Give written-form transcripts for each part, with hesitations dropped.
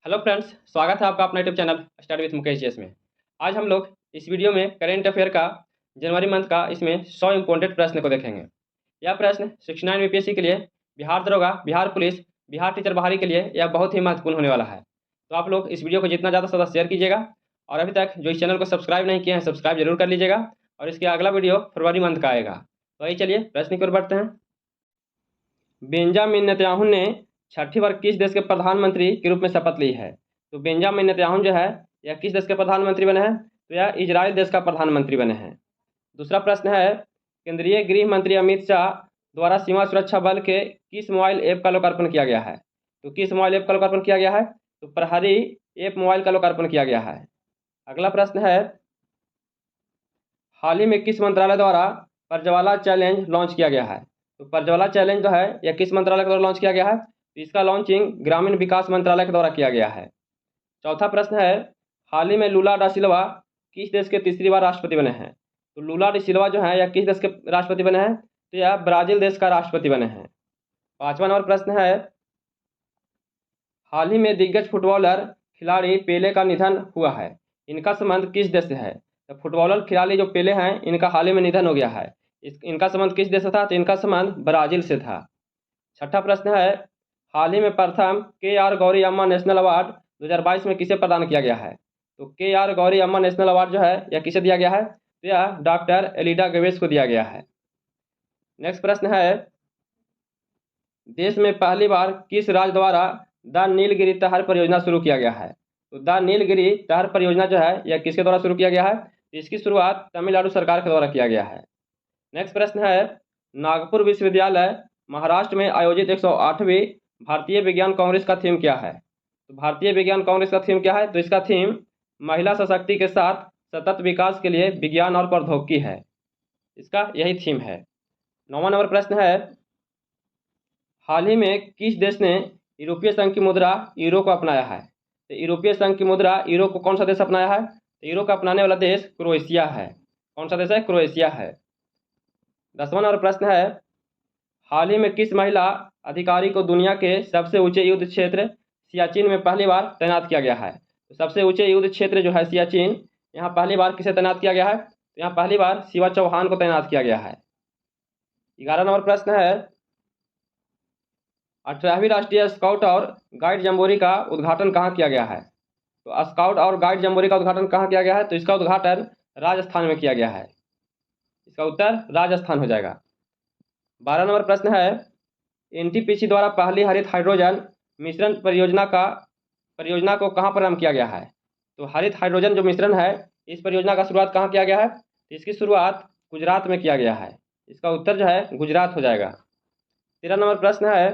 Hello friends, स्वागत है आपका अपना YouTube channel study with Mukesh GS में। आज हम लोग इस वीडियो में करेंट अफेयर का जनवरी मंथ का इसमें 100 इम्पोर्टेंट प्रश्न को देखेंगे। यह प्रश्न 69 बीपीएससी के लिए, बिहार दरोगा, बिहार पुलिस, बिहार टीचर बहाली के लिए यह बहुत ही महत्वपूर्ण होने वाला है। तो आप लोग इस वीडियो को जितना ज़्यादा से ज़्यादा शेयर कीजिएगा और अभी तक जो इस चैनल को सब्सक्राइब नहीं किए हैं सब्सक्राइब जरूर कर लीजिएगा। और इसके अगला वीडियो फरवरी मंथ का आएगा। तो आइए चलिए प्रश्न की ओर बढ़ते हैं। बेंजामिन नेतन्याहू ने छठी बार किस देश के प्रधानमंत्री के रूप में शपथ ली है? तो बेंजामिन नेतन्याहू जो है यह किस देश के प्रधानमंत्री बने हैं? तो यह इजराइल देश का प्रधानमंत्री बने हैं। दूसरा प्रश्न है, केंद्रीय गृह मंत्री अमित शाह द्वारा सीमा सुरक्षा बल के किस मोबाइल ऐप का लोकार्पण किया गया है? तो किस मोबाइल ऐप का लोकार्पण किया गया है? तो प्रहरी ऐप मोबाइल का लोकार्पण किया गया है। अगला प्रश्न है, हाल ही में किस मंत्रालय द्वारा प्रज्वाला चैलेंज लॉन्च किया गया है? तो प्रज्वाला चैलेंज जो है यह किस मंत्रालय के द्वारा लॉन्च किया गया है? तो इसका लॉन्चिंग ग्रामीण विकास मंत्रालय के द्वारा किया गया है। चौथा प्रश्न है, हाल ही में लूला डा सिल्वा किस देश के तीसरी बार राष्ट्रपति बने हैं? तो लूला डा सिल्वा जो है यह किस देश के राष्ट्रपति बने हैं? तो यह ब्राजील देश का राष्ट्रपति बने हैं। पांचवा नंबर प्रश्न है, हाल ही में दिग्गज फुटबॉलर खिलाड़ी पेले का निधन हुआ है, इनका संबंध किस देश से है? तो फुटबॉलर खिलाड़ी जो पेले हैं इनका हाल ही में निधन हो गया है, इनका संबंध किस देश से था? तो इनका संबंध ब्राजील से था। छठा प्रश्न है, हाल ही में प्रथम के.आर. गौरी अम्मा नेशनल अवार्ड 2022 में किसे प्रदान किया गया है? तो के.आर. गौरी अम्मा नेशनल अवार्ड जो है यह किसे दिया गया है? तो यह डॉक्टर एलिडा गेवेस को दिया गया है। नेक्स्ट प्रश्न है, देश में पहली बार किस राज्य द्वारा द नीलगिरी तहर परियोजना शुरू किया गया है? तो द नीलगिरी तहर परियोजना जो है यह किसके द्वारा शुरू किया गया है? इसकी शुरुआत तमिलनाडु सरकार के द्वारा किया गया है। नेक्स्ट प्रश्न है, नागपुर विश्वविद्यालय महाराष्ट्र में आयोजित 108वीं भारतीय विज्ञान कांग्रेस का थीम क्या है? तो भारतीय विज्ञान कांग्रेस का थीम क्या है? तो इसका थीम महिला सशक्ति के साथ सतत विकास के लिए विज्ञान और प्रौद्योगिकी है, इसका यही थीम है। 9वां नंबर प्रश्न है, हाल ही में किस देश ने यूरोपीय संघ की मुद्रा यूरो को अपनाया है? तो यूरोपीय संघ की मुद्रा यूरो को कौन सा देश अपनाया है? तो यूरो को अपनाने वाला देश क्रोएशिया है। कौन सा देश है? क्रोएशिया है। 10वां नंबर प्रश्न है, हाल ही में किस महिला अधिकारी को दुनिया के सबसे ऊंचे युद्ध क्षेत्र सियाचिन में पहली बार तैनात किया गया है? तो सबसे ऊंचे युद्ध क्षेत्र जो है सियाचिन, यहाँ पहली बार किसे तैनात किया गया है? तो यहाँ पहली बार शिवा चौहान को तैनात किया गया है। 11 नंबर प्रश्न है, 18वीं राष्ट्रीय स्काउट और गाइड जम्बोरी का उद्घाटन कहाँ किया गया है? तो स्काउट और गाइड जम्बोरी का उद्घाटन कहाँ किया गया है? तो इसका उद्घाटन राजस्थान में किया गया है। इसका उत्तर राजस्थान हो जाएगा। 12 नंबर प्रश्न है, एनटीपीसी द्वारा पहली हरित हाइड्रोजन मिश्रण परियोजना को कहाँ प्रारंभ किया गया है? तो हरित हाइड्रोजन जो मिश्रण है इस परियोजना का शुरुआत कहाँ किया गया है? तो इसकी शुरुआत गुजरात में किया गया है। इसका उत्तर जो है गुजरात हो जाएगा। 13 नंबर प्रश्न है,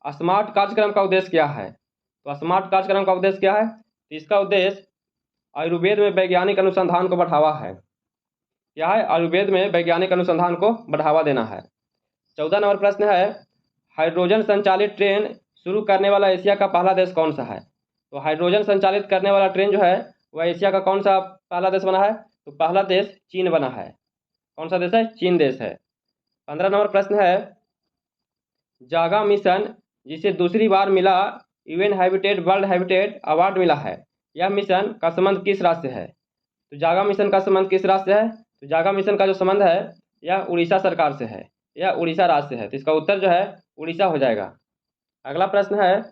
स्मार्ट कार्यक्रम का उद्देश्य क्या है? तो स्मार्ट कार्यक्रम का उद्देश्य क्या है? तो इसका उद्देश्य आयुर्वेद में वैज्ञानिक अनुसंधान को बढ़ावा है। क्या है? आयुर्वेद में वैज्ञानिक अनुसंधान को बढ़ावा देना है। 14 नंबर प्रश्न है, हाइड्रोजन संचालित ट्रेन शुरू करने वाला एशिया का पहला देश कौन सा है? तो हाइड्रोजन संचालित करने वाला ट्रेन जो है वह एशिया का कौन सा पहला देश बना है? तो पहला देश चीन बना है। कौन सा देश है? चीन देश है। 15 नंबर प्रश्न है, जागा मिशन जिसे दूसरी बार मिला UN habitat world habitat award मिला है, यह मिशन का संबंध किस राज्य से है? तो जागा मिशन का संबंध किस राज्य से है? तो जागा मिशन का जो संबंध है यह उड़ीसा सरकार से है, यह उड़ीसा राज्य से है। तो इसका उत्तर जो है उड़ीसा हो जाएगा। अगला प्रश्न है,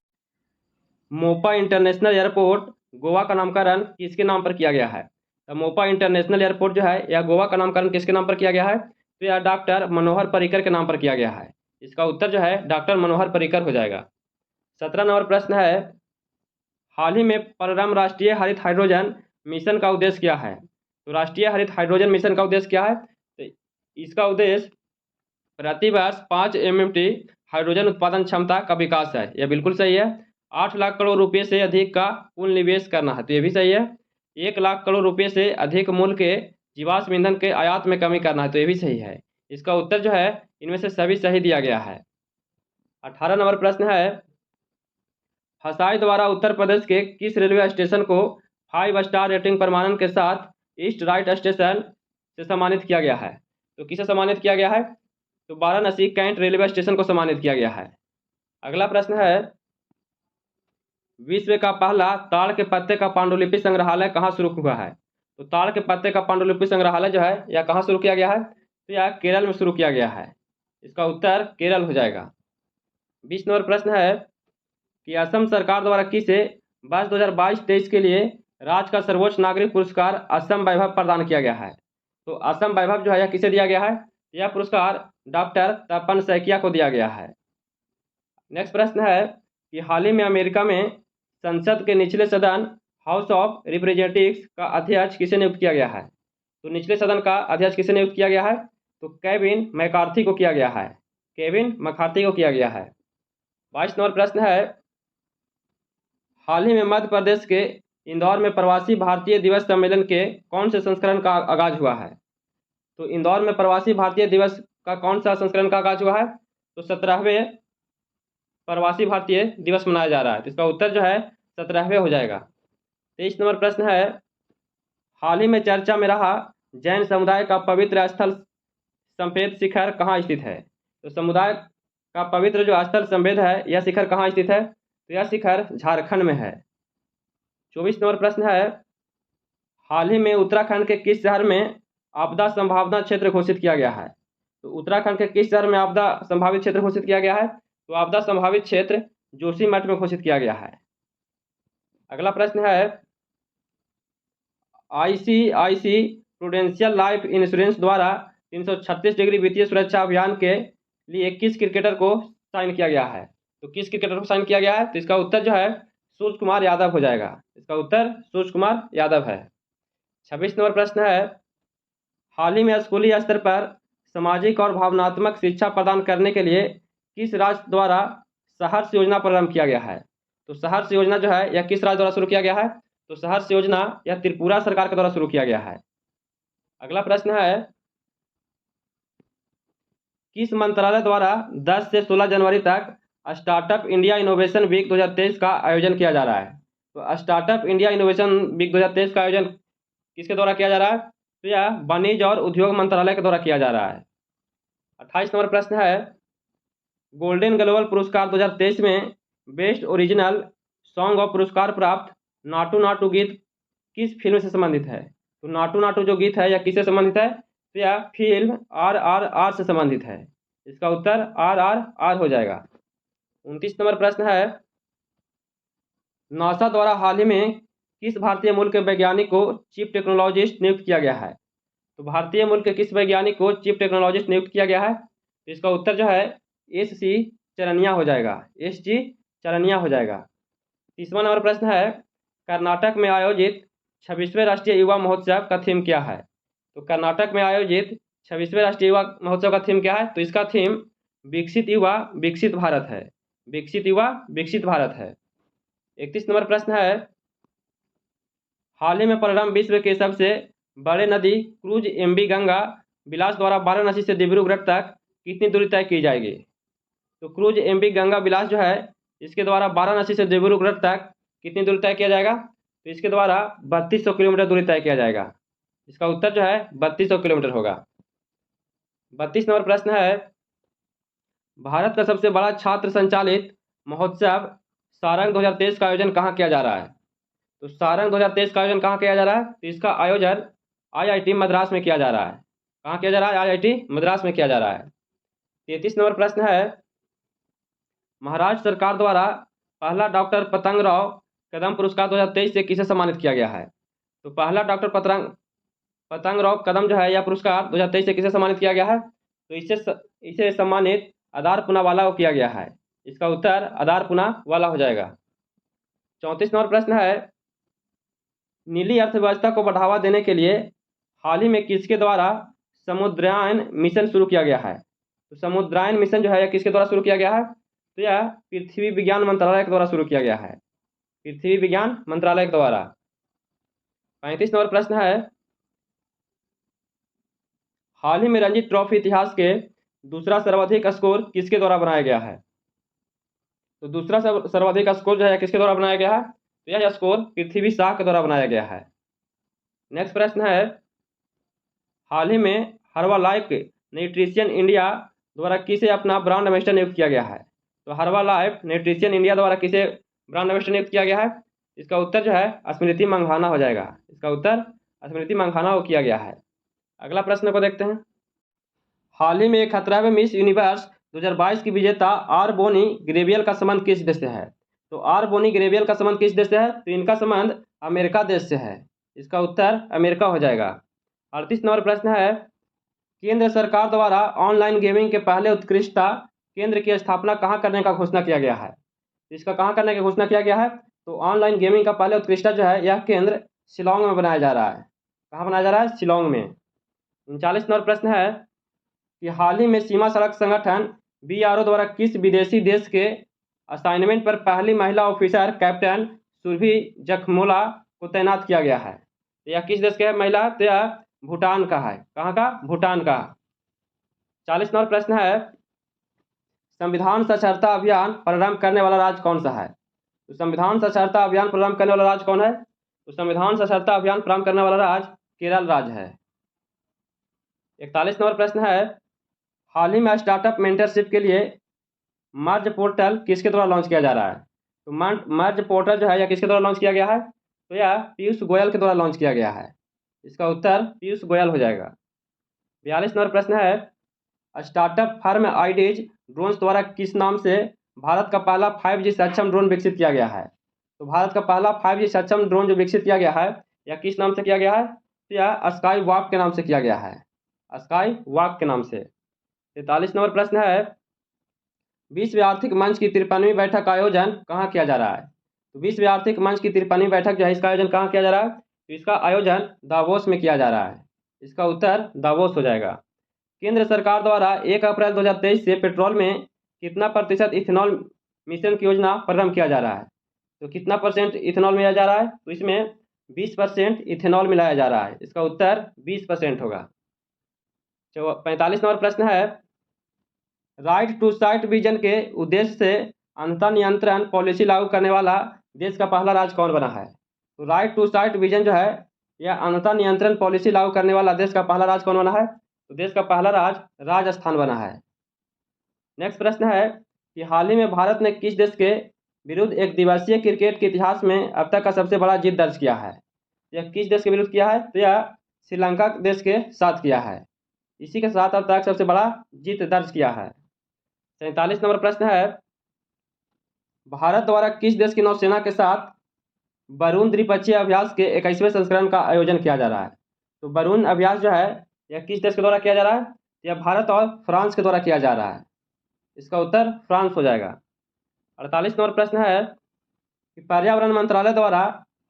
मोपा इंटरनेशनल एयरपोर्ट गोवा का नामकरण किसके नाम पर किया गया है? तो मोपा इंटरनेशनल एयरपोर्ट जो है यह गोवा का नामकरण किसके नाम पर किया गया है? तो यह डॉक्टर मनोहर पर्रिकर के नाम पर किया गया है। इसका उत्तर जो है डॉक्टर मनोहर पर्रिकर हो जाएगा। 17 नंबर प्रश्न है, हाल ही में प्रारंभ राष्ट्रीय हरित हाइड्रोजन मिशन का उद्देश्य क्या है? तो राष्ट्रीय हरित हाइड्रोजन मिशन का उद्देश्य क्या है? तो इसका उद्देश्य प्रति वर्ष 5 MMT हाइड्रोजन उत्पादन क्षमता का विकास है। यह बिल्कुल सही है। 8 लाख करोड़ रुपए से अधिक का कुल निवेश करना है, तो यह भी सही है। 1 लाख करोड़ रुपए से अधिक मूल्य के जीवाश्म ईंधन के आयात में कमी करना है, तो यह भी सही है। इसका उत्तर जो है इनमें से सभी सही दिया गया है। 18 नंबर प्रश्न है, हसाई द्वारा उत्तर प्रदेश के किस रेलवे स्टेशन को 5 स्टार रेटिंग प्रमाणन के साथ ईस्ट राइट स्टेशन से सम्मानित किया गया है? तो किसे सम्मानित किया गया है? तो वाराणसी कैंट रेलवे स्टेशन को सम्मानित किया गया है। अगला प्रश्न है, विश्व का पहला ताड़ के पत्ते का पांडुलिपि संग्रहालय कहाँ शुरू हुआ है? तो ताड़ के पत्ते का पांडुलिपि संग्रहालय जो है यह कहाँ शुरू किया गया है? तो यह केरल में शुरू किया गया है। इसका उत्तर केरल हो जाएगा। 20 नंबर प्रश्न है कि असम सरकार द्वारा किसे वर्ष 2022-23 के लिए राज्य का सर्वोच्च नागरिक पुरस्कार असम वैभव प्रदान किया गया है? तो असम वैभव जो है यह किसे दिया गया है? यह पुरस्कार डॉक्टर तपन सैकिया को दिया गया है। नेक्स्ट प्रश्न है कि हाल ही में अमेरिका में संसद के निचले सदन हाउस ऑफ रिप्रेजेंटेटिव्स का अध्यक्ष किसे नियुक्त किया गया है? तो निचले सदन का अध्यक्ष किसे नियुक्त किया गया है? तो केविन मैकार्थी को किया गया है। केविन मैकार्थी को किया गया है। 22 नंबर प्रश्न है हाल ही में मध्य प्रदेश के इंदौर में प्रवासी भारतीय दिवस सम्मेलन के कौन से संस्करण का आगाज हुआ है? तो इंदौर में प्रवासी भारतीय दिवस का कौन सा संस्करण का आगाज हुआ है? तो 17वें प्रवासी भारतीय दिवस मनाया जा रहा है। तो इसका उत्तर जो है 17वें हो जाएगा। 23 नंबर प्रश्न है हाल ही में चर्चा में रहा जैन समुदाय का पवित्र स्थल संपेद शिखर कहाँ स्थित है? तो समुदाय का पवित्र जो स्थल संपेद है यह शिखर कहाँ स्थित है? तो यह शिखर झारखंड में है। 24 नंबर प्रश्न है हाल ही में उत्तराखंड के किस शहर में आपदा संभावना क्षेत्र घोषित किया गया है? तो उत्तराखंड के किस शहर में आपदा संभावित क्षेत्र घोषित किया गया है? तो आपदा संभावित क्षेत्र जोशीमठ में घोषित किया गया है। अगला प्रश्न है ICICI प्रूडेंशियल लाइफ इंश्योरेंस द्वारा 336 डिग्री वित्तीय सुरक्षा अभियान के लिए किस क्रिकेटर को साइन किया गया है? तो किस क्रिकेटर को साइन किया गया है? तो इसका उत्तर जो है सूर्य कुमार यादव हो जाएगा। इसका उत्तर सूर्य कुमार यादव है। 26 नंबर प्रश्न है हाल ही में स्कूली स्तर पर सामाजिक और भावनात्मक शिक्षा प्रदान करने के लिए किस राज्य द्वारा सहर्ष योजना प्रारंभ किया गया है? तो सहर्ष योजना जो है यह किस राज्य द्वारा शुरू किया गया है? तो सहर्ष योजना यह त्रिपुरा सरकार के द्वारा शुरू किया गया है। अगला प्रश्न है किस मंत्रालय द्वारा 10 से 16 जनवरी तक स्टार्टअप इंडिया इनोवेशन वीक 2023 का आयोजन किया जा रहा है? तो स्टार्टअप इंडिया इनोवेशन वीक 2023 का आयोजन किसके द्वारा किया जा रहा है? तो यह वाणिज्य और उद्योग मंत्रालय के द्वारा किया जा रहा है। 28 नंबर प्रश्न है गोल्डन ग्लोबल पुरस्कार 2023 में बेस्ट ओरिजिनल सॉन्ग ऑफ पुरस्कार प्राप्त नाटू नाटू गीत किस फिल्म से संबंधित है? तो नाटू नाटू जो गीत है यह किससे संबंधित है? तो यह फिल्म RRR से संबंधित है। इसका उत्तर RRR हो जाएगा। 29 नंबर प्रश्न है नासा द्वारा हाल ही में किस भारतीय मूल के वैज्ञानिक को चीफ टेक्नोलॉजिस्ट नियुक्त किया गया है? तो भारतीय मूल के किस वैज्ञानिक को चीफ टेक्नोलॉजिस्ट नियुक्त किया गया है? तो इसका उत्तर जो है SG चरनिया हो जाएगा। SG चरनिया हो जाएगा। 30वां नंबर प्रश्न है कर्नाटक में आयोजित 26वें राष्ट्रीय युवा महोत्सव का थीम क्या है? तो कर्नाटक में आयोजित 26वें राष्ट्रीय युवा महोत्सव का थीम क्या है? तो इसका थीम विकसित युवा विकसित भारत है। विकसित युवा विकसित भारत है। 31 नंबर प्रश्न है हाल ही में परिणाम विश्व के सबसे बड़े नदी क्रूज MV गंगा बिलास द्वारा वाराणसी से डिब्रूगढ़ तक कितनी दूरी तय की जाएगी? तो क्रूज MV गंगा बिलास जो है इसके द्वारा वाराणसी से डिब्रूगढ़ तक कितनी दूरी तय किया जाएगा? तो इसके द्वारा 3200 किलोमीटर दूरी तय किया जाएगा। इसका उत्तर जो है 3200 किलोमीटर होगा। 32 नंबर प्रश्न है भारत का सबसे बड़ा छात्र संचालित महोत्सव सारंग 2023 का आयोजन कहाँ किया जा रहा है? तो सारंग 2023 का आयोजन कहाँ किया जा रहा है? तो इसका आयोजन IIT मद्रास में किया जा रहा है। कहाँ किया जा रहा है? IIT मद्रास में किया जा रहा है। 33 नंबर प्रश्न है महाराष्ट्र सरकार द्वारा पहला डॉक्टर पतंगराव कदम पुरस्कार 2023 से किसे सम्मानित किया गया है? तो पहला डॉक्टर पतंगराव कदम जो है यह पुरस्कार 2023 से किसे सम्मानित किया गया है? तो इसे सम्मानित आधार पूनावाला को किया गया है। इसका उत्तर आधार पूनावाला हो जाएगा। 34 नंबर प्रश्न है नीली अर्थव्यवस्था को बढ़ावा देने के लिए हाल ही में किसके द्वारा समुद्रायन मिशन शुरू किया गया है? तो समुद्रायन मिशन जो है यह किसके द्वारा शुरू किया गया है? तो यह पृथ्वी विज्ञान मंत्रालय के द्वारा शुरू किया गया है। पृथ्वी विज्ञान मंत्रालय के द्वारा। 35 नंबर प्रश्न है हाल ही में रणजी ट्रॉफी इतिहास के दूसरा सर्वाधिक स्कोर किसके द्वारा बनाया गया है? तो दूसरा सर्वाधिक स्कोर जो है किसके द्वारा बनाया गया है? तो यह स्कोर पृथ्वी शाह के द्वारा बनाया गया है। नेक्स्ट प्रश्न है हाल ही में हर्बालाइफ न्यूट्रिशन इंडिया द्वारा किसे अपना ब्रांड एम्बेसडर नियुक्त किया गया है? तो हर्बालाइफ न्यूट्रिशन इंडिया द्वारा किसे ब्रांड एम्बेसडर नियुक्त किया गया है? इसका उत्तर जो है स्मृति मंधाना हो जाएगा। इसका उत्तर स्मृति मंधाना को किया गया है। अगला प्रश्न को देखते हैं। हाल ही में 71वें मिस यूनिवर्स 2022 की विजेता आर बोनी ग्रेवियल का संबंध किस देश से है? तो आर बोनी ग्रेवियल का संबंध किस देश से है? तो इनका संबंध अमेरिका देश से है। इसका उत्तर अमेरिका हो जाएगा। 38 नंबर प्रश्न है, केंद्र सरकार द्वारा ऑनलाइन गेमिंग के पहले उत्कृष्टता केंद्र की स्थापना कहाँ करने का घोषणा किया गया है? इसका कहाँ करने की घोषणा किया गया है? तो ऑनलाइन गेमिंग का पहले उत्कृष्टता जो है यह केंद्र शिलोंग में बनाया जा रहा है। कहाँ बनाया जा रहा है? शिलोंग में। 39 नंबर प्रश्न है कि हाल ही में सीमा सड़क संगठन BRO द्वारा किस विदेशी देश के असाइनमेंट पर पहली महिला ऑफिसर कैप्टन सुरभि जखमोला को तैनात किया गया है? तो यह किस देश के महिला? तो यह भूटान का है। कहाँ का? भूटान का। 40 नंबर प्रश्न है, संविधान साक्षरता अभियान प्रारंभ करने वाला राज्य कौन सा है? तो संविधान साक्षरता अभियान प्रारंभ करने वाला राज्य कौन है? तो संविधान साक्षरता अभियान प्रारंभ करने वाला राज्य केरल राज्य है। 41 नंबर प्रश्न है, हाल ही में स्टार्टअप मेंटरशिप के लिए मर्ज पोर्टल किसके द्वारा लॉन्च किया जा रहा है? तो मर्ज पोर्टल जो है यह किसके द्वारा लॉन्च किया गया है? तो यह पीयूष गोयल के द्वारा लॉन्च किया गया है। इसका उत्तर पीयूष गोयल हो जाएगा। 42 नंबर प्रश्न है, स्टार्टअप फर्म आईडीज ड्रोन्स द्वारा किस नाम से भारत का पहला 5G सक्षम ड्रोन विकसित किया गया है? तो भारत का पहला 5G सक्षम ड्रोन जो विकसित किया गया है यह किस नाम से किया गया है? तो यह स्काई वॉक के नाम से किया गया है। स्काई वॉक के नाम से। 43 नंबर प्रश्न है, विश्व आर्थिक मंच की 53वीं बैठक का आयोजन कहाँ किया जा रहा है? तो विश्व आर्थिक मंच की 53वीं बैठक जो है इसका आयोजन कहाँ किया जा रहा है? तो इसका आयोजन दावोस में किया जा रहा है। इसका उत्तर दावोस हो जाएगा। केंद्र सरकार द्वारा 1 अप्रैल 2023 से पेट्रोल में कितना प्रतिशत इथेनॉल मिश्रण की योजना प्रारंभ किया जा रहा है? तो कितना परसेंट इथेनॉल मिलाया जा रहा है? तो इसमें 20% इथेनॉल मिलाया जा रहा है। इसका उत्तर 20% होगा। 45 नंबर प्रश्न है, राइट टू साइट विजन के उद्देश्य से अंतर नियंत्रण पॉलिसी लागू करने वाला देश का पहला राज्य कौन बना है? तो राइट टू साइट विजन जो है यह अंतर नियंत्रण पॉलिसी लागू करने वाला देश का पहला राज्य कौन बना है? तो देश का पहला राज्य राजस्थान बना है। नेक्स्ट प्रश्न है कि हाल ही में भारत ने किस देश के विरुद्ध एक दिवसीय क्रिकेट के इतिहास में अब तक का सबसे बड़ा जीत दर्ज किया है? यह किस देश के विरुद्ध किया है? तो यह श्रीलंका देश के साथ किया है। इसी के साथ अब तक सबसे बड़ा जीत दर्ज किया है। 47 नंबर प्रश्न है, भारत द्वारा किस देश की नौसेना के साथ वरुण द्विपक्षीय अभ्यास के 21वें संस्करण का आयोजन किया जा रहा है? तो वरुण अभ्यास जो है यह किस देश के द्वारा किया जा रहा है? यह भारत और फ्रांस के द्वारा किया जा रहा है। इसका उत्तर फ्रांस हो जाएगा। 48 नंबर प्रश्न है कि पर्यावरण मंत्रालय द्वारा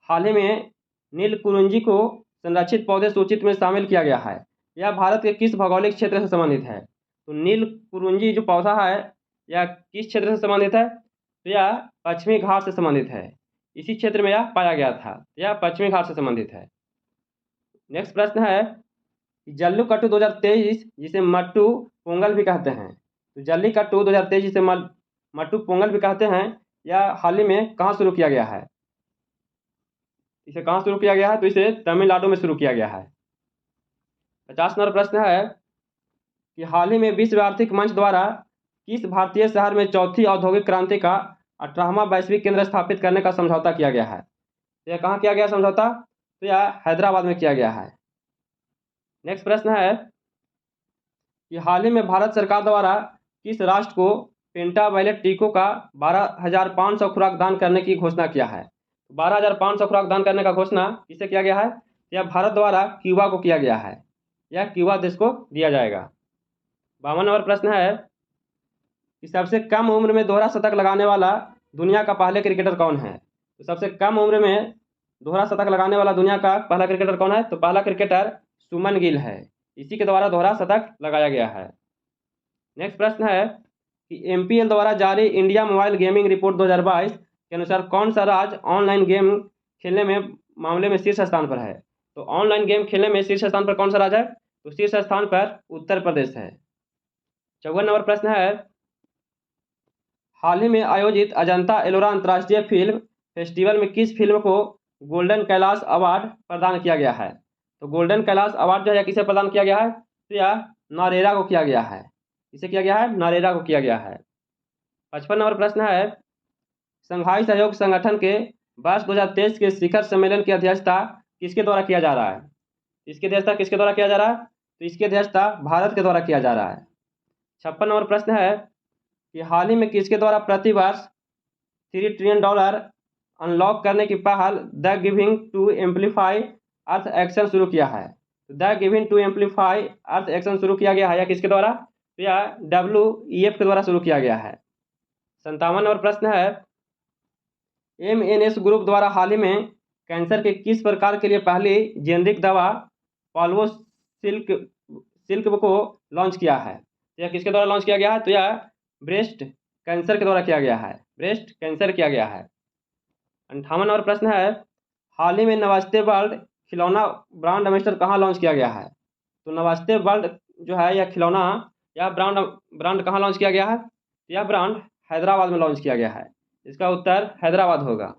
हाल ही में नीलकुरुंजी को संरक्षित पौधे सूची में शामिल किया गया है। यह भारत के किस भौगोलिक क्षेत्र से संबंधित है? तो नीलकुरुंजी जो पौधा है यह किस क्षेत्र से संबंधित है? तो यह पश्चिमी घाट से संबंधित है। इसी क्षेत्र में यह पाया गया था। यह पश्चिमी घाट से संबंधित है। नेक्स्ट प्रश्न है, जल्लीकट्टू 2023 जिसे मट्टू पोंगल भी कहते हैं, तो जल्लीकट्टू 2023 जिसे मट्टू पोंगल भी कहते हैं, यह हाल ही में कहाँ शुरू किया गया है? इसे कहाँ शुरू किया गया है? तो इसे तमिलनाडु में शुरू किया गया है। 50 नंबर प्रश्न है कि हाल ही में विश्व आर्थिक मंच द्वारा किस भारतीय शहर में चौथी औद्योगिक क्रांति का 18वां वैश्विक केंद्र स्थापित करने का समझौता किया गया है? तो यह कहाँ किया गया समझौता? तो यह हैदराबाद में किया गया है। नेक्स्ट प्रश्न है कि हाल ही में भारत सरकार द्वारा किस राष्ट्र को पेंटावायलेट टीकों का 12,500 खुराक दान करने की घोषणा किया है? 12,500 खुराक दान करने का घोषणा किसे किया गया है? यह भारत द्वारा क्यूबा को किया गया है। यह क्यूबा देश को दिया जाएगा। 52 नंबर प्रश्न है कि सबसे कम उम्र में दोहरा शतक लगाने वाला दुनिया का पहले क्रिकेटर कौन है? तो सबसे कम उम्र में दोहरा शतक लगाने वाला दुनिया का पहला क्रिकेटर कौन है? तो पहला क्रिकेटर सुमन गिल है। इसी के द्वारा दोहरा शतक लगाया गया है। नेक्स्ट प्रश्न है कि MPL द्वारा जारी इंडिया मोबाइल गेमिंग रिपोर्ट 2022 के अनुसार कौन सा राज्य ऑनलाइन गेम खेलने में मामले में शीर्ष स्थान पर है? तो ऑनलाइन गेम खेलने में शीर्ष स्थान पर कौन सा राज्य है? तो शीर्ष स्थान पर उत्तर प्रदेश है। 54 नंबर प्रश्न है, हाल ही में आयोजित अजंता एलोरा अंतर्राष्ट्रीय फिल्म फेस्टिवल में किस फिल्म को गोल्डन कैलाश अवार्ड प्रदान किया गया है? तो गोल्डन कैलाश अवार्ड जो है किसे प्रदान किया गया है? तो यह नारेरा को किया गया है। किसे किया गया है? नारेरा को किया गया है। 55 नंबर प्रश्न है, संघाई सहयोग संगठन के वर्ष 2023 के शिखर सम्मेलन की अध्यक्षता किसके द्वारा किया जा रहा है? इसकी अध्यक्षता किसके द्वारा किया जा रहा है? तो इसकी अध्यक्षता भारत के द्वारा किया जा रहा है। 56 नंबर प्रश्न है कि हाल ही में किसके द्वारा प्रतिवर्ष $3 ट्रिलियन अनलॉक करने की पहल the giving to amplify earth action शुरू किया है? The giving to amplify earth action शुरू किया गया है या किसके द्वारा? तो यह WEF के द्वारा शुरू किया गया है। 57 नंबर प्रश्न है MNS ग्रुप द्वारा हाल ही में कैंसर के किस प्रकार के लिए पहली जेनरिक दवा पाल्वोसिल्क को लॉन्च किया है? यह किसके द्वारा लॉन्च किया गया है? तो यह ब्रेस्ट कैंसर के द्वारा किया गया है। ब्रेस्ट कैंसर किया गया है। 58 नंबर प्रश्न है हाल ही में नमस्ते वर्ल्ड खिलौना ब्रांड एम्बेसडर कहाँ लॉन्च किया गया है? तो नमस्ते वर्ल्ड जो है यह खिलौना यह ब्रांड कहाँ लॉन्च किया गया है? यह ब्रांड हैदराबाद में लॉन्च किया गया है। इसका उत्तर हैदराबाद होगा।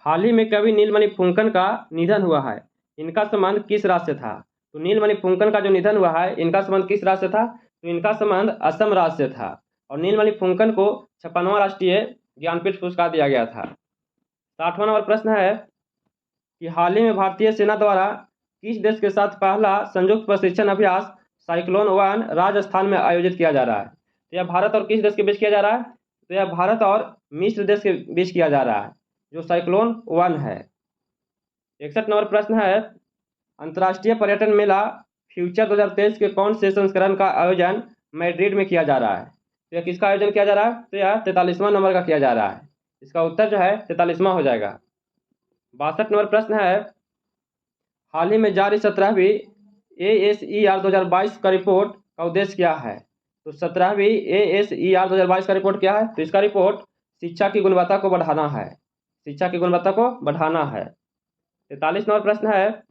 हाल ही में कवि नीलमणि फुंकन का निधन हुआ है, इनका संबंध किस राज्य से था? तो नीलमणि फुंकन का जो निधन हुआ है इनका संबंध किस राज्य से था? तो इनका संबंध असम राज्य से था और नीलमणि फुंकन को 56वां राष्ट्रीय ज्ञानपीठ पुरस्कार दिया गया था। 60वां नंबर प्रश्न है कि हाल ही में भारतीय सेना द्वारा किस देश के साथ पहला संयुक्त प्रशिक्षण अभ्यास साइक्लोन 1 राजस्थान में आयोजित किया जा रहा है? तो यह भारत और किस देश के बीच किया जा रहा है? तो यह भारत और मिस्र देश के बीच किया जा रहा है जो साइक्लोन 1 है। 61 नंबर प्रश्न है अंतर्राष्ट्रीय पर्यटन मेला फ्यूचर 2023 के कौन से संस्करण का आयोजन मैड्रिड में किया जा रहा है? तो यह किसका आयोजन किया जा रहा है? तो यह 43वां नंबर का किया जा रहा है। इसका उत्तर जो है 43वां हो जाएगा। 62 नंबर प्रश्न है हाल ही में जारी 17वीं ASER 2022 का रिपोर्ट का उद्देश्य क्या है? तो 17वीं ASER 2022 का रिपोर्ट क्या है? तो इसका रिपोर्ट शिक्षा की गुणवत्ता को बढ़ाना है। शिक्षा की गुणवत्ता को बढ़ाना है। 43 नंबर प्रश्न है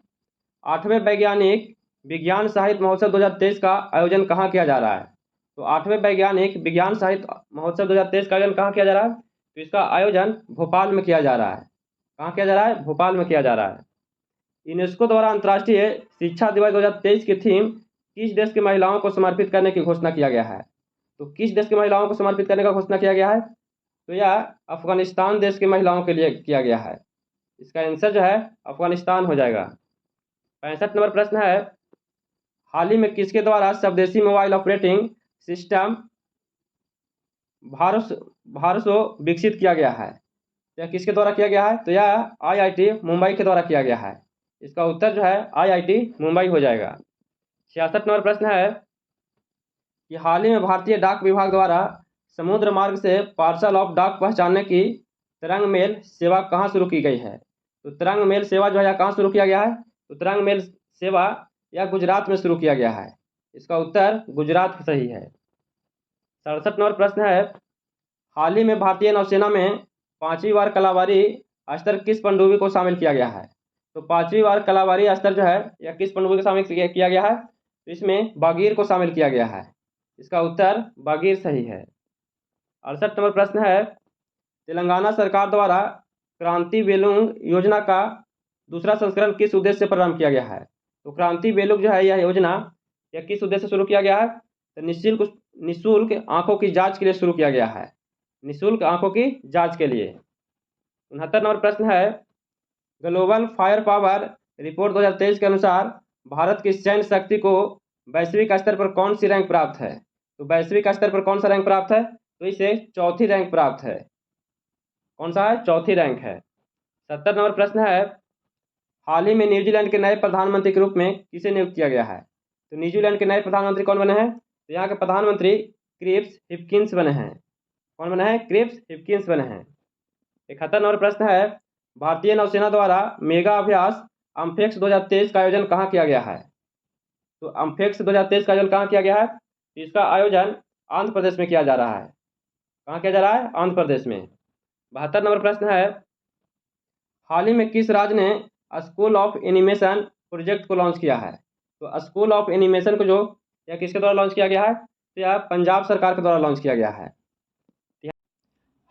8वें वैज्ञानिक विज्ञान साहित्य महोत्सव 2023 का आयोजन कहाँ किया जा रहा है? तो 8वें वैज्ञानिक विज्ञान साहित्य महोत्सव 2023 का आयोजन कहाँ किया जा रहा है? तो इसका आयोजन भोपाल में किया जा रहा है। कहाँ किया जा रहा है? भोपाल में किया जा रहा है। यूनेस्को द्वारा अंतर्राष्ट्रीय शिक्षा दिवस 2023 की थीम किस देश की महिलाओं को समर्पित करने की घोषणा किया गया है? तो किस देश की महिलाओं को समर्पित करने का घोषणा किया गया है? तो यह अफगानिस्तान देश की महिलाओं के लिए किया गया है। इसका आंसर जो है अफगानिस्तान हो जाएगा। 65 नंबर प्रश्न है हाल ही में किसके द्वारा स्वदेशी मोबाइल ऑपरेटिंग सिस्टम भारसो विकसित किया गया है? यह किसके द्वारा किया गया है? तो यह IIT मुंबई के द्वारा किया गया है। इसका उत्तर जो है IIT मुंबई हो जाएगा। 66 नंबर प्रश्न है कि हाल ही में भारतीय डाक विभाग द्वारा समुद्र मार्ग से पार्सल ऑफ डाक पहुंचाने की तरंग मेल सेवा कहाँ शुरू की गई है? तो तरंग मेल सेवा जो है कहाँ शुरू किया गया है? तो तरंग मेल सेवा यह गुजरात में शुरू किया गया है। इसका उत्तर गुजरात सही है। 67 नंबर प्रश्न है हाल ही में भारतीय नौसेना में 5वीं बार कलाबारी स्तर किस पनडुब्बी को शामिल किया गया है? तो 5वीं बार कलाबारी स्तर जो है यह किस पनडुब्बी को शामिल किया गया है? तो इसमें बागीर को शामिल किया गया है। इसका उत्तर बागीर सही है। 68 नंबर प्रश्न है तेलंगाना सरकार द्वारा क्रांति वेलुंग योजना का दूसरा संस्करण किस उद्देश्य से प्रारंभ किया गया है? तो क्रांति वेलुंग जो है यह योजना यह किस उद्देश्य से शुरू किया गया है? तो निःशुल्क आंखों की जांच के लिए शुरू किया गया है। निःशुल्क आंखों की जांच के लिए। 69 नंबर प्रश्न है ग्लोबल फायर पावर रिपोर्ट 2023 के अनुसार भारत की सैन्य शक्ति को वैश्विक स्तर पर कौन सी रैंक प्राप्त है? तो वैश्विक स्तर पर कौन सा रैंक प्राप्त है? तो इसे चौथी रैंक प्राप्त है। कौन सा है? चौथी रैंक है। 70 नंबर प्रश्न है हाल ही में न्यूजीलैंड के नए प्रधानमंत्री के रूप में किसे नियुक्त किया गया है? तो न्यूजीलैंड के नए प्रधानमंत्री कौन बने हैं? तो यहाँ के प्रधानमंत्री क्रिप्स हिप्किंस बने हैं। कौन बने हैं? क्रिप्स हिप्किंस बने हैं। 71 नंबर प्रश्न है भारतीय नौसेना द्वारा मेगा अभ्यास अम्फेक्स 2023 का आयोजन कहाँ किया गया है? तो अम्फेक्स 2023 का आयोजन कहाँ किया गया है? इसका आयोजन आंध्र प्रदेश में किया जा रहा है। कहाँ किया जा रहा है? आंध्र प्रदेश में। 72 नंबर प्रश्न है हाल ही में किस राज्य ने स्कूल ऑफ एनिमेशन प्रोजेक्ट को लॉन्च किया है? तो स्कूल ऑफ एनिमेशन को जो यह किसके द्वारा लॉन्च किया गया है? तो यह पंजाब सरकार के द्वारा लॉन्च किया गया है।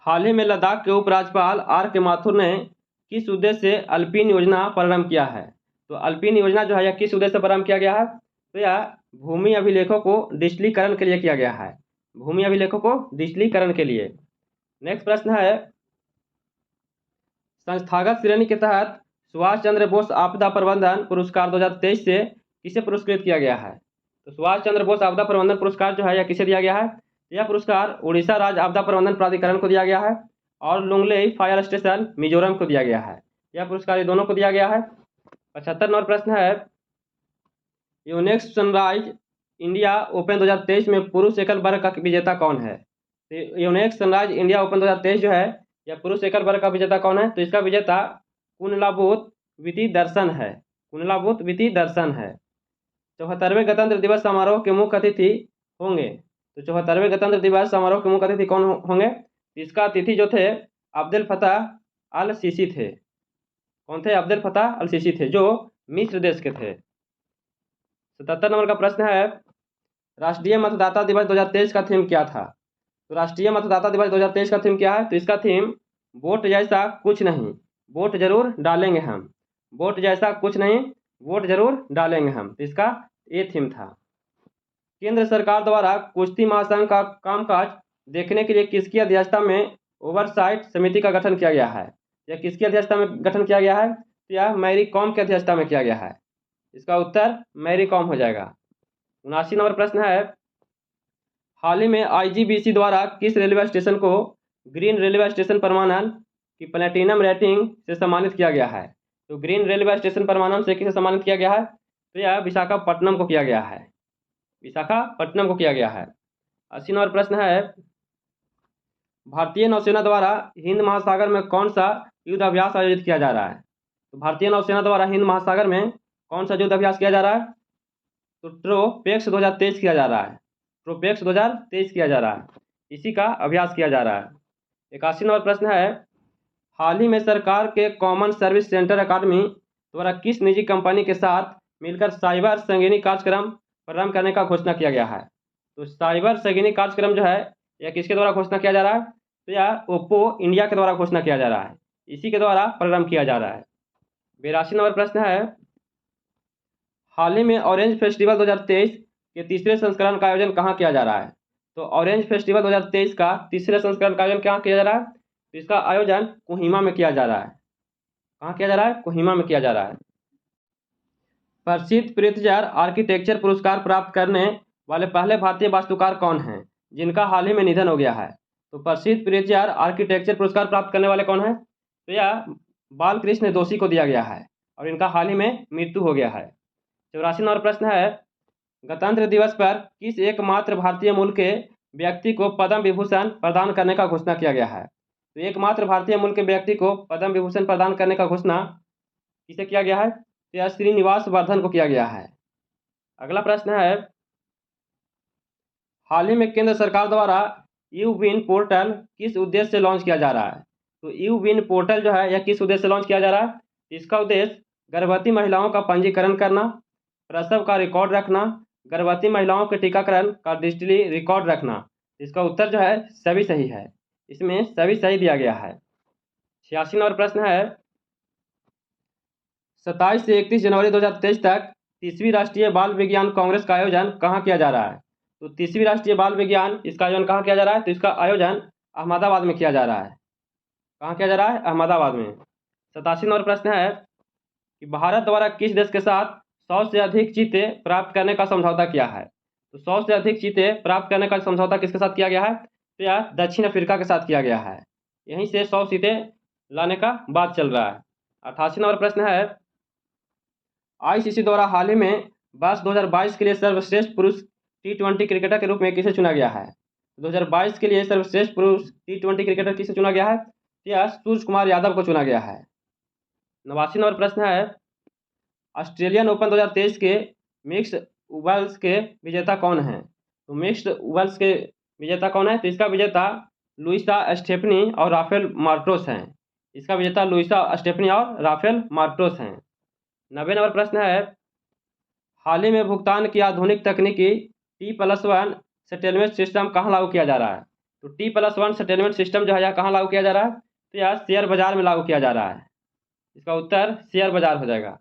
हाल ही में लद्दाख के उपराज्यपाल R.K. माथुर ने किस उद्देश्य से अल्पिन योजना प्रारंभ किया है? तो अल्पिन योजना जो है यह किस उद्देश्य से प्रारंभ किया गया है? तो यह भूमि अभिलेखों को डिजिटलीकरण के लिए किया गया है। भूमि अभिलेखों को डिजिटलीकरण के लिए। नेक्स्ट प्रश्न है, संस्थागत श्रेणी के तहत सुभाष चंद्र बोस आपदा प्रबंधन पुरस्कार 2023 से किसे पुरस्कृत किया गया है? तो सुभाष चंद्र बोस आपदा प्रबंधन पुरस्कार जो है यह किसे दिया गया है? यह पुरस्कार उड़ीसा राज्य आपदा प्रबंधन प्राधिकरण को दिया गया है और लुंगलेई फायर स्टेशन मिजोरम को दिया गया है। यह पुरस्कार ये दोनों को दिया गया है। 75 नंबर प्रश्न है, यूनेक्स सनराइज इंडिया ओपन 2023 में पुरुष एकल वर्ग का विजेता कौन है? तो यूनेक्स सनराइज इंडिया ओपन 2023 जो है यह पुरुष एकल वर्ग का विजेता कौन है? तो इसका विजेता कुनलाबूत विति दर्शन है। कुनलाबूत विति दर्शन है। 74वें गणतंत्र दिवस समारोह के मुख्य अतिथि होंगे। तो 74वें गणतंत्र दिवस समारोह के मुख्य अतिथि कौन होंगे? इसका अतिथि जो थे अब्दुल फताह अल सीसी थे। कौन थे? अब्दुल फताह अल सीसी थे जो मिस्र देश के थे। 77 नंबर का प्रश्न है, राष्ट्रीय मतदाता दिवस 2023 का थीम क्या था? तो राष्ट्रीय मतदाता दिवस 2023 का थीम क्या है? तो इसका थीम वोट जैसा कुछ नहीं, वोट जरूर डालेंगे हम। वोट जैसा कुछ नहीं, वोट जरूर डालेंगे हम। तो इसका ये थीम था। केंद्र सरकार द्वारा कुश्ती महासंघ का कामकाज देखने के लिए किसकी अध्यक्षता में ओवरसाइट समिति का गठन किया गया है? यह किसकी अध्यक्षता में गठन किया गया है? तो यह मैरी कॉम की अध्यक्षता में किया गया है। इसका उत्तर मैरी कॉम हो जाएगा। 79 नंबर प्रश्न है, हाल ही में IGBC द्वारा किस रेलवे स्टेशन को ग्रीन रेलवे स्टेशन प्रमाणन की प्लेटिनम रेटिंग से सम्मानित किया गया है? तो ग्रीन रेलवे स्टेशन प्रमाणन से किसे सम्मानित किया गया है? तो यह विशाखापट्टनम को किया गया है। विशाखापट्टनम को किया गया है। 80 नंबर प्रश्न है, भारतीय नौसेना द्वारा हिंद महासागर में कौन सा युद्ध अभ्यास आयोजित किया जा रहा है? तो भारतीय नौसेना द्वारा हिंद महासागर में कौन सा युद्ध अभ्यास किया जा रहा है? तो ट्रोपेक्स 2023 किया जा रहा है। ट्रोपेक्स 2023 किया जा रहा है, इसी का अभ्यास किया जा रहा है। 81 नंबर प्रश्न है, हाल ही में सरकार के कॉमन सर्विस सेंटर अकादमी द्वारा किस निजी कंपनी के साथ मिलकर साइबर संगिनी कार्यक्रम प्रारंभ करने का घोषणा किया गया है? तो साइबर संगिनी कार्यक्रम जो है यह किसके द्वारा घोषणा किया जा रहा है? तो यह ओप्पो इंडिया के द्वारा घोषणा किया जा रहा है, इसी के द्वारा प्रारंभ किया जा रहा है। 82 नंबर प्रश्न है, हाल ही में ऑरेंज फेस्टिवल 2023 के तीसरे संस्करण का आयोजन कहाँ किया जा रहा है? तो ऑरेंज फेस्टिवल 2023 का तीसरे संस्करण का आयोजन कहाँ किया जा रहा है? तो इसका आयोजन कोहिमा में किया जा रहा है। कहाँ किया जा रहा है? कोहिमा में किया जा रहा है। प्रसिद्ध प्रित्जर आर्किटेक्चर पुरस्कार प्राप्त करने वाले पहले भारतीय वास्तुकार कौन हैं जिनका हाल ही में निधन हो गया है? तो प्रसिद्ध प्रित्जर आर्किटेक्चर पुरस्कार प्राप्त करने वाले कौन हैं? तो यह बालकृष्ण दोषी को दिया गया है और इनका हाल ही में मृत्यु हो गया है। 84 नंबर प्रश्न है, गणतंत्र दिवस पर किस एकमात्र भारतीय मूल के व्यक्ति को पद्म विभूषण प्रदान करने का घोषणा किया गया है? तो एकमात्र भारतीय मूल के व्यक्ति को पद्म विभूषण प्रदान करने का घोषणा किसे किया गया है? तो यह श्रीनिवास वर्धन को किया गया है। अगला प्रश्न है, हाल ही में केंद्र सरकार द्वारा यू-विन पोर्टल किस उद्देश्य से लॉन्च किया जा रहा है? तो यू-विन पोर्टल जो है यह किस उद्देश्य से लॉन्च किया जा रहा है? इसका उद्देश्य गर्भवती महिलाओं का पंजीकरण करना, प्रसव का रिकॉर्ड रखना, गर्भवती महिलाओं के टीकाकरण का डिजिटली रिकॉर्ड रखना। इसका उत्तर जो है सभी सही है, इसमें सभी सही दिया गया है। 86 नंबर प्रश्न है, 27 से 31 जनवरी 2023 तक 30वीं राष्ट्रीय बाल विज्ञान कांग्रेस का आयोजन कहाँ किया जा रहा है? तो 30वीं राष्ट्रीय बाल विज्ञान इसका आयोजन कहाँ किया जा रहा है? तो इसका आयोजन अहमदाबाद में किया जा रहा है। कहाँ किया जा रहा है? अहमदाबाद में। 87 नंबर प्रश्न है कि भारत द्वारा किस देश के साथ 100 से अधिक चीते प्राप्त करने का समझौता किया है? तो 100 से अधिक चीते प्राप्त करने का समझौता किसके साथ किया गया है? तो यह दक्षिण अफ्रीका के साथ किया गया है। यहीं से 100 चीते लाने का बात चल रहा है। 88 नंबर प्रश्न है, ICC द्वारा हाल ही में वर्ष 2022 के लिए सर्वश्रेष्ठ पुरुष T20 क्रिकेटर के रूप में किसे चुना गया है? 2022 के लिए सर्वश्रेष्ठ पुरुष T20 क्रिकेटर किसे चुना गया है? यह सूर्य कुमार यादव को चुना गया है। 89 नंबर प्रश्न है, ऑस्ट्रेलियन ओपन 2023 के मिक्स्ड डबल्स के विजेता कौन हैं? तो मिक्स्ड डबल्स के विजेता कौन है? तो इसका विजेता लुइसा स्टेफनी और राफेल मार्टोस हैं। इसका विजेता लुइसा स्टेफनी और राफेल मार्टोस हैं। 90 नंबर प्रश्न है, हाल ही में भुगतान की आधुनिक तकनीकी T+1 सेटलमेंट सिस्टम कहाँ लागू किया जा रहा है? तो T+1 सेटलमेंट सिस्टम जो है यह कहाँ लागू किया जा रहा है? तो यह शेयर बाजार में लागू किया जा रहा है। इसका उत्तर शेयर बाजार हो जाएगा।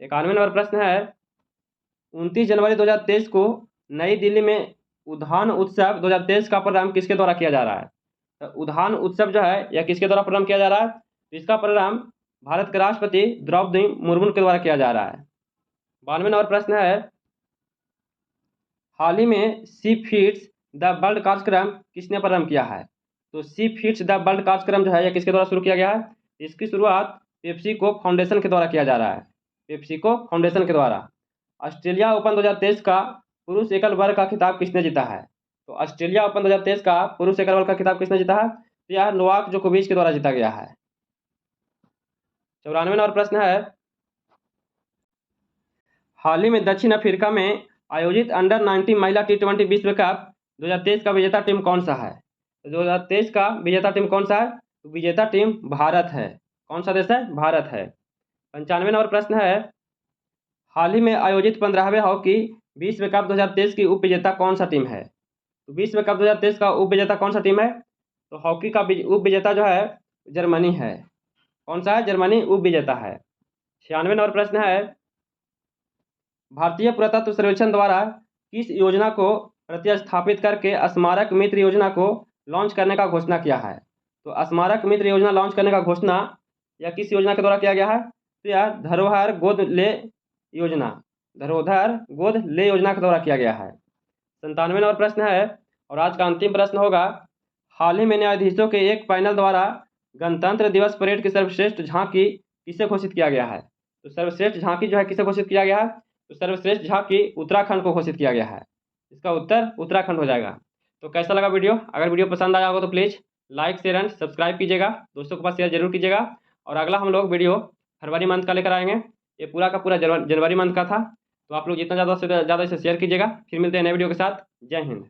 91 नंबर प्रश्न है, 29 जनवरी 2023 को नई दिल्ली में उद्यान उत्सव 2023 का प्रारंभ किसके द्वारा किया जा रहा है? तो उद्यान उत्सव जो है यह किसके द्वारा प्रारंभ किया जा रहा है? तो इसका प्रारंभ भारत के राष्ट्रपति द्रौपदी मुर्मू के द्वारा किया जा रहा है। 92 नंबर प्रश्न है, हाल ही में सी फीड्स द वर्ल्ड कार्यक्रम किसने प्रारंभ किया है? तो सी फीड्स द वर्ल्ड कार्यक्रम जो है यह किसके द्वारा शुरू किया गया है? इसकी शुरुआत पेप्सिको फाउंडेशन के द्वारा किया जा रहा है, पेप्सिको फाउंडेशन के द्वारा। ऑस्ट्रेलिया ओपन 2023 का पुरुष एकल वर्ग का खिताब किसने जीता है? तो ऑस्ट्रेलिया ओपन 2023 का पुरुष एकल वर्ग का खिताब किसने जीता है? तो यह नोवाक जोकोविच के द्वारा जीता गया है। 94 नंबर प्रश्न है, हाल ही में दक्षिण अफ्रीका में आयोजित अंडर 19 महिला T20 विश्व कप 2023 का विजेता टीम कौन सा है? तो 2023 का विजेता टीम कौन सा है? तो विजेता टीम भारत है। कौन सा देश है? भारत है। 95 नंबर प्रश्न है, हाल ही में आयोजित 15वें हॉकी विश्व कप 2023 की उप विजेता कौन सा टीम है? तो विश्व कप 2023 का उप विजेता कौन सा टीम है? तो हॉकी का उप विजेता जो है जर्मनी है। कौन सा है? जर्मनी उप विजेता है। 96 नंबर प्रश्न है, भारतीय पुरातत्व सर्वेक्षण द्वारा किस योजना को प्रतिस्थापित करके स्मारक मित्र योजना को लॉन्च करने का घोषणा किया है? तो स्मारक मित्र योजना लॉन्च करने का घोषणा या किस योजना के द्वारा किया गया है? तो यह धरोहर गोद ले योजना, धरोहर गोद ले योजना के द्वारा किया गया है। 97 नंबर प्रश्न है और आज का अंतिम प्रश्न होगा, हाल ही में न्यायाधीशों के एक पैनल द्वारा गणतंत्र दिवस परेड की सर्वश्रेष्ठ झांकी किसे घोषित किया गया है? तो सर्वश्रेष्ठ झांकी जो है किसे घोषित किया गया है? तो सर्वश्रेष्ठ झांकी उत्तराखंड को घोषित किया गया है। इसका उत्तर उत्तराखंड हो जाएगा। तो कैसा लगा वीडियो? अगर वीडियो पसंद आया होगा तो please like share and subscribe कीजिएगा, दोस्तों के पास शेयर जरूर कीजिएगा। और अगला हम लोग वीडियो फरवरी मंथ का लेकर आएंगे, ये पूरा का पूरा जनवरी मंथ का था। तो आप लोग जितना ज़्यादा से ज़्यादा इसे शेयर कीजिएगा। फिर मिलते हैं नए वीडियो के साथ। जय हिंद।